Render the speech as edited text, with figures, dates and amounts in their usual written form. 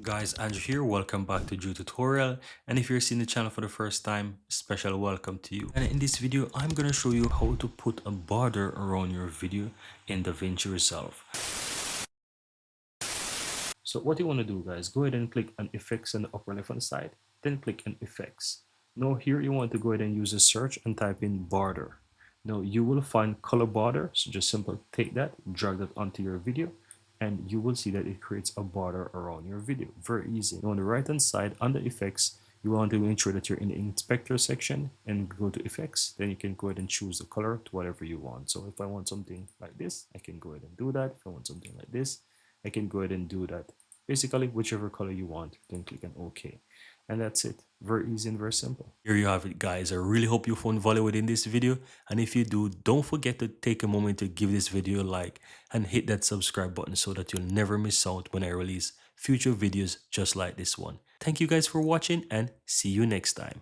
Guys, Andrew here. Welcome back to Drew Tutorial. And if you're seeing the channel for the first time, special welcome to you. And in this video, I'm going to show you how to put a border around your video in Davinci Resolve. So what you want to do, guys, go ahead and click on Effects on the upper left hand side, then click on Effects. Now here you want to go ahead and use a search and type in border. Now you will find color border, so just simply take that, drag that onto your video, and you will see that it creates a border around your video. Very easy. Now on the right hand side under effects, you want to ensure that you're in the inspector section and go to effects. Then you can go ahead and choose the color to whatever you want. So if I want something like this, I can go ahead and do that. If I want something like this, I can go ahead and do that. Basically, whichever color you want, then click on OK. And that's it. Very easy and very simple. Here you have it, guys. I really hope you found value within this video. And if you do, don't forget to take a moment to give this video a like and hit that subscribe button so that you'll never miss out when I release future videos just like this one. Thank you guys for watching and see you next time.